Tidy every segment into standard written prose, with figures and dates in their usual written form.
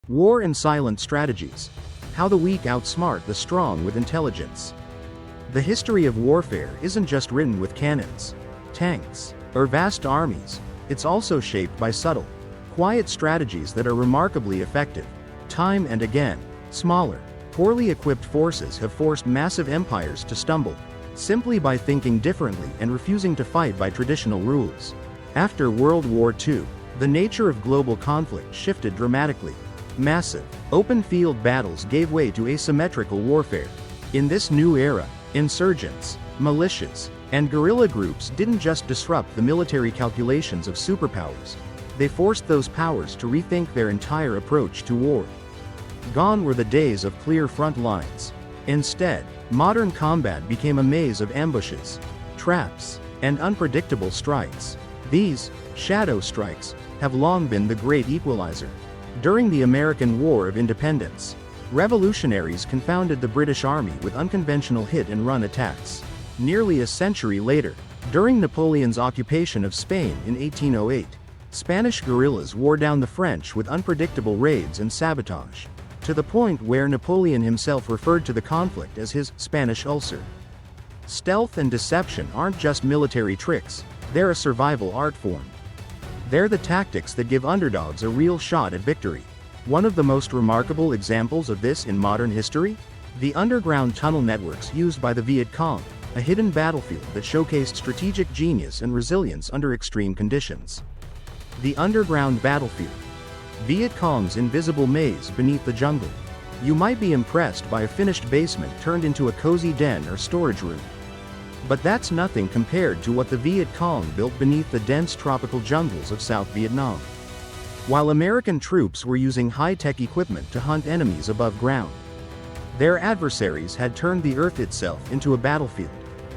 War and silent strategies. How the weak outsmart the strong with intelligence. The history of warfare isn't just written with cannons, tanks, or vast armies, it's also shaped by subtle, quiet strategies that are remarkably effective. Time and again, smaller, poorly equipped forces have forced massive empires to stumble, simply by thinking differently and refusing to fight by traditional rules. After World War II, the nature of global conflict shifted dramatically. Massive, open-field battles gave way to asymmetrical warfare. In this new era, insurgents, militias, and guerrilla groups didn't just disrupt the military calculations of superpowers, they forced those powers to rethink their entire approach to war. Gone were the days of clear front lines. Instead, modern combat became a maze of ambushes, traps, and unpredictable strikes. These shadow strikes have long been the great equalizer. During the American War of Independence, revolutionaries confounded the British Army with unconventional hit-and-run attacks. Nearly a century later, during Napoleon's occupation of Spain in 1808, Spanish guerrillas wore down the French with unpredictable raids and sabotage, to the point where Napoleon himself referred to the conflict as his Spanish ulcer. Stealth and deception aren't just military tricks, they're a survival art form. They're the tactics that give underdogs a real shot at victory. One of the most remarkable examples of this in modern history? The underground tunnel networks used by the Viet Cong, a hidden battlefield that showcased strategic genius and resilience under extreme conditions. The underground battlefield. Viet Cong's invisible maze beneath the jungle. You might be impressed by a finished basement turned into a cozy den or storage room. But that's nothing compared to what the Viet Cong built beneath the dense tropical jungles of South Vietnam. While American troops were using high-tech equipment to hunt enemies above ground, their adversaries had turned the earth itself into a battlefield.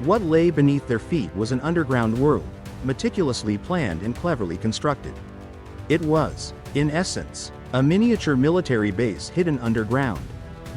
What lay beneath their feet was an underground world, meticulously planned and cleverly constructed. It was, in essence, a miniature military base hidden underground.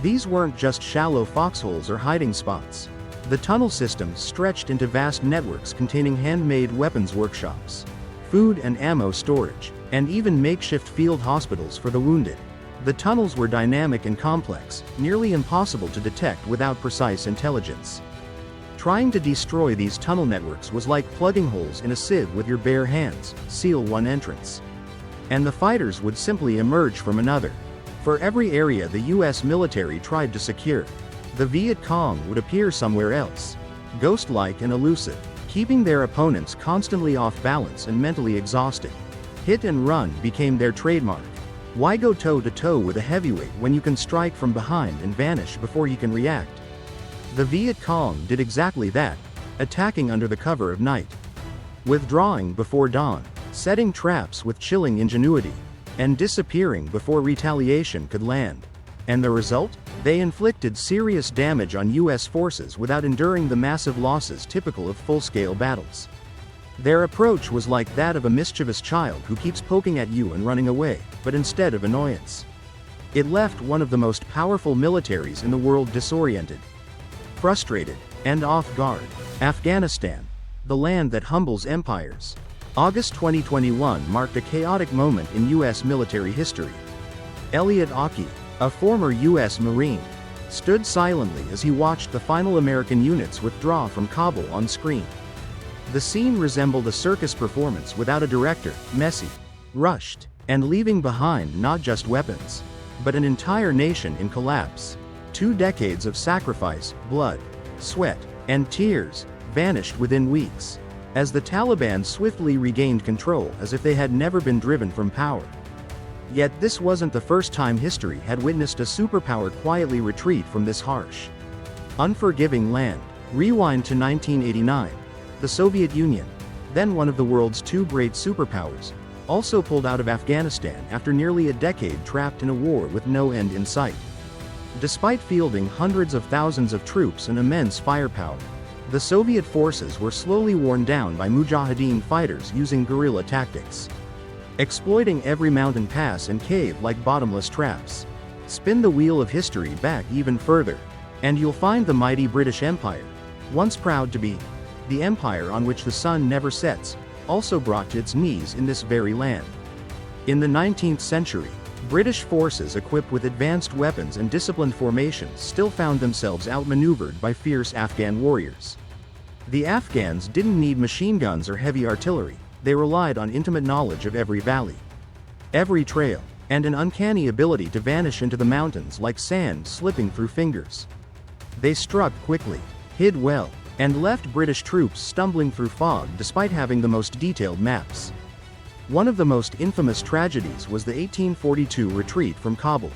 These weren't just shallow foxholes or hiding spots. The tunnel systems stretched into vast networks containing handmade weapons workshops, food and ammo storage, and even makeshift field hospitals for the wounded. The tunnels were dynamic and complex, nearly impossible to detect without precise intelligence. Trying to destroy these tunnel networks was like plugging holes in a sieve with your bare hands. Seal one entrance, and the fighters would simply emerge from another. For every area the US military tried to secure, the Viet Cong would appear somewhere else, ghost-like and elusive, keeping their opponents constantly off balance and mentally exhausted. Hit and run became their trademark. Why go toe-to-toe with a heavyweight when you can strike from behind and vanish before he can react? The Viet Cong did exactly that, attacking under the cover of night, withdrawing before dawn, setting traps with chilling ingenuity, and disappearing before retaliation could land. And the result? They inflicted serious damage on US forces without enduring the massive losses typical of full-scale battles. Their approach was like that of a mischievous child who keeps poking at you and running away, but instead of annoyance. It left one of the most powerful militaries in the world disoriented, frustrated, and off guard. Afghanistan, the land that humbles empires. August 2021 marked a chaotic moment in US military history. Elliot Aki, a former US Marine, stood silently as he watched the final American units withdraw from Kabul on screen. The scene resembled a circus performance without a director, messy, rushed, and leaving behind not just weapons, but an entire nation in collapse. 2 decades of sacrifice, blood, sweat, and tears vanished within weeks, as the Taliban swiftly regained control as if they had never been driven from power. Yet this wasn't the first time history had witnessed a superpower quietly retreat from this harsh, unforgiving land. Rewind to 1989. The Soviet Union, then one of the world's 2 great superpowers, also pulled out of Afghanistan after nearly a decade trapped in a war with no end in sight. Despite fielding hundreds of thousands of troops and immense firepower, the Soviet forces were slowly worn down by Mujahideen fighters using guerrilla tactics, exploiting every mountain pass and cave like bottomless traps. Spin the wheel of history back even further, and you'll find the mighty British Empire, once proud to be the empire on which the sun never sets, also brought to its knees in this very land. In the 19th century, British forces equipped with advanced weapons and disciplined formations still found themselves outmaneuvered by fierce Afghan warriors. The Afghans didn't need machine guns or heavy artillery, they relied on intimate knowledge of every valley, every trail, and an uncanny ability to vanish into the mountains like sand slipping through fingers. They struck quickly, hid well, and left British troops stumbling through fog despite having the most detailed maps. One of the most infamous tragedies was the 1842 retreat from Kabul,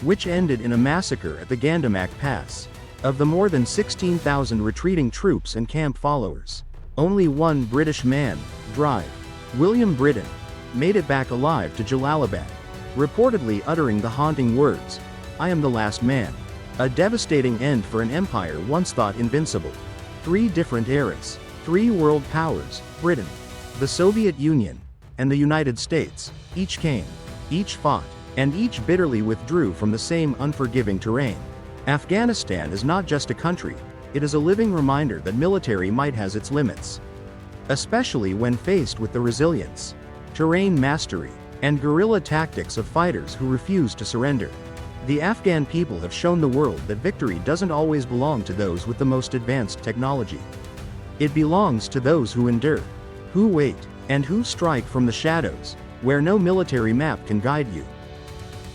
which ended in a massacre at the Gandamak Pass. Of the more than 16,000 retreating troops and camp followers, only one British man, William Britton, made it back alive to Jalalabad, reportedly uttering the haunting words, "I am the last man." A devastating end for an empire once thought invincible. 3 different eras, 3 world powers, Britain, the Soviet Union, and the United States, each came, each fought, and each bitterly withdrew from the same unforgiving terrain. Afghanistan is not just a country, it is a living reminder that military might has its limits. Especially when faced with the resilience, terrain mastery, and guerrilla tactics of fighters who refuse to surrender. The Afghan people have shown the world that victory doesn't always belong to those with the most advanced technology. It belongs to those who endure, who wait, and who strike from the shadows, where no military map can guide you.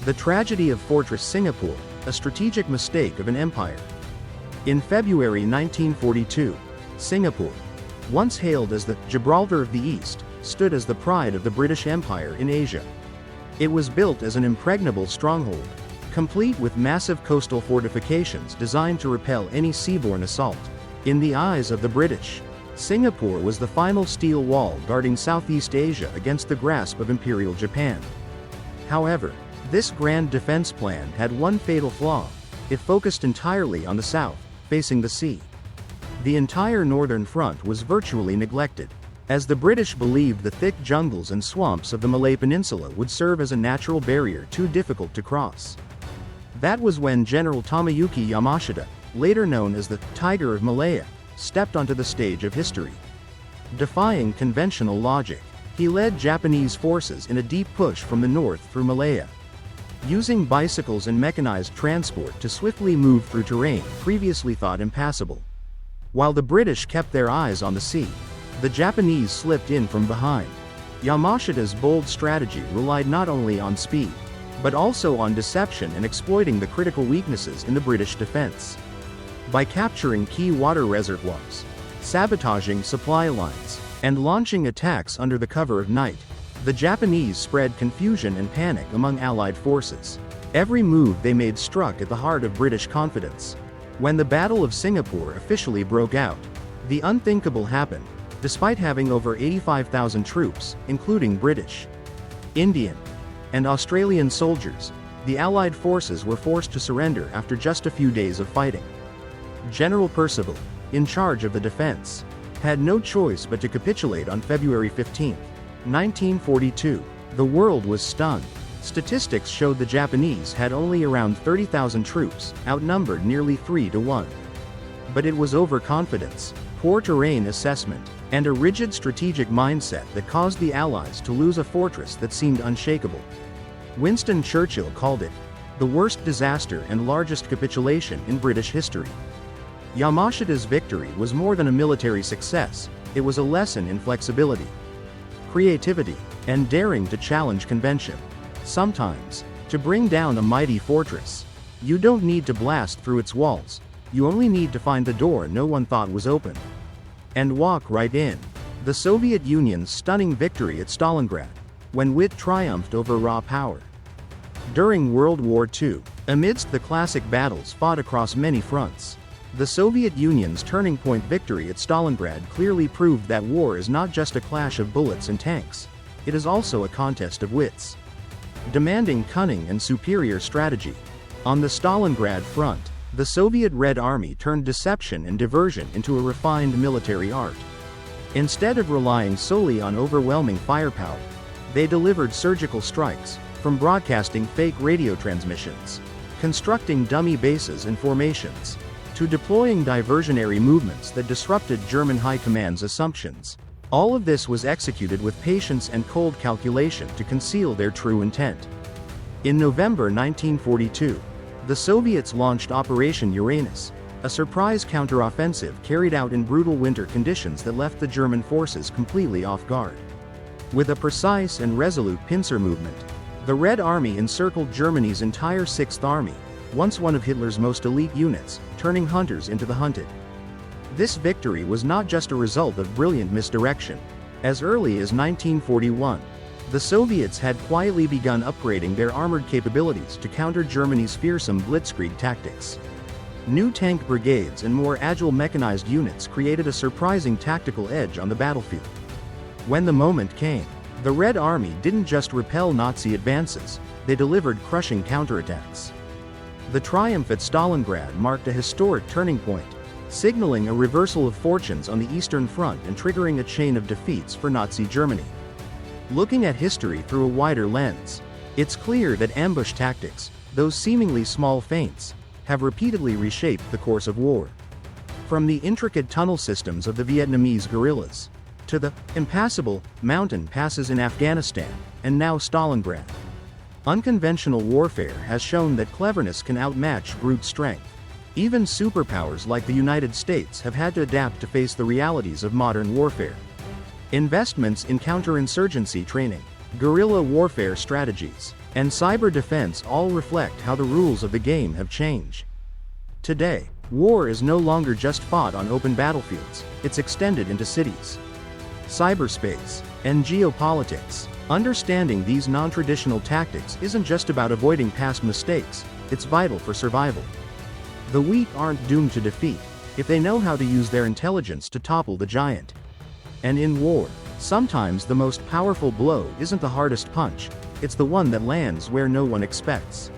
The tragedy of Fortress Singapore, a strategic mistake of an empire. In February 1942, Singapore, once hailed as the Gibraltar of the East, stood as the pride of the British Empire in Asia. It was built as an impregnable stronghold, complete with massive coastal fortifications designed to repel any seaborne assault. In the eyes of the British, Singapore was the final steel wall guarding Southeast Asia against the grasp of Imperial Japan. However, this grand defense plan had one fatal flaw: it focused entirely on the south, facing the sea. The entire northern front was virtually neglected, as the British believed the thick jungles and swamps of the Malay Peninsula would serve as a natural barrier too difficult to cross. That was when General Tomoyuki Yamashita, later known as the Tiger of Malaya, stepped onto the stage of history. Defying conventional logic, he led Japanese forces in a deep push from the north through Malaya, using bicycles and mechanized transport to swiftly move through terrain previously thought impassable. While the British kept their eyes on the sea, the Japanese slipped in from behind. Yamashita's bold strategy relied not only on speed, but also on deception and exploiting the critical weaknesses in the British defense. By capturing key water reservoirs, sabotaging supply lines, and launching attacks under the cover of night, the Japanese spread confusion and panic among Allied forces. Every move they made struck at the heart of British confidence. When the Battle of Singapore officially broke out, the unthinkable happened. Despite having over 85,000 troops, including British, Indian, and Australian soldiers, the Allied forces were forced to surrender after just a few days of fighting. General Percival, in charge of the defense, had no choice but to capitulate on February 15, 1942. The world was stunned. Statistics showed the Japanese had only around 30,000 troops, outnumbered nearly 3 to 1. But it was overconfidence, poor terrain assessment, and a rigid strategic mindset that caused the Allies to lose a fortress that seemed unshakable. Winston Churchill called it the worst disaster and largest capitulation in British history. Yamashita's victory was more than a military success, it was a lesson in flexibility, creativity, and daring to challenge convention. Sometimes, to bring down a mighty fortress, you don't need to blast through its walls, you only need to find the door no one thought was open, and walk right in. The Soviet Union's stunning victory at Stalingrad, when wit triumphed over raw power. During World War II, amidst the classic battles fought across many fronts, the Soviet Union's turning point victory at Stalingrad clearly proved that war is not just a clash of bullets and tanks, it is also a contest of wits, demanding cunning and superior strategy. On the Stalingrad front, the Soviet Red Army turned deception and diversion into a refined military art. Instead of relying solely on overwhelming firepower, they delivered surgical strikes, from broadcasting fake radio transmissions, constructing dummy bases and formations, to deploying diversionary movements that disrupted German high command's assumptions. All of this was executed with patience and cold calculation to conceal their true intent. In November 1942, the Soviets launched Operation Uranus, a surprise counteroffensive carried out in brutal winter conditions that left the German forces completely off guard. With a precise and resolute pincer movement, the Red Army encircled Germany's entire Sixth Army, once one of Hitler's most elite units, turning hunters into the hunted. This victory was not just a result of brilliant misdirection. As early as 1941, the Soviets had quietly begun upgrading their armored capabilities to counter Germany's fearsome blitzkrieg tactics. New tank brigades and more agile mechanized units created a surprising tactical edge on the battlefield. When the moment came, the Red Army didn't just repel Nazi advances, they delivered crushing counterattacks. The triumph at Stalingrad marked a historic turning point, signaling a reversal of fortunes on the Eastern Front and triggering a chain of defeats for Nazi Germany. Looking at history through a wider lens, it's clear that ambush tactics, those seemingly small feints, have repeatedly reshaped the course of war. From the intricate tunnel systems of the Vietnamese guerrillas, to the impassable mountain passes in Afghanistan, and now Stalingrad. Unconventional warfare has shown that cleverness can outmatch brute strength. Even superpowers like the United States have had to adapt to face the realities of modern warfare. Investments in counterinsurgency training, guerrilla warfare strategies, and cyber defense all reflect how the rules of the game have changed. Today, war is no longer just fought on open battlefields, it's extended into cities, cyberspace, and geopolitics. Understanding these non-traditional tactics isn't just about avoiding past mistakes, it's vital for survival. The weak aren't doomed to defeat if they know how to use their intelligence to topple the giant. And in war, sometimes the most powerful blow isn't the hardest punch, it's the one that lands where no one expects.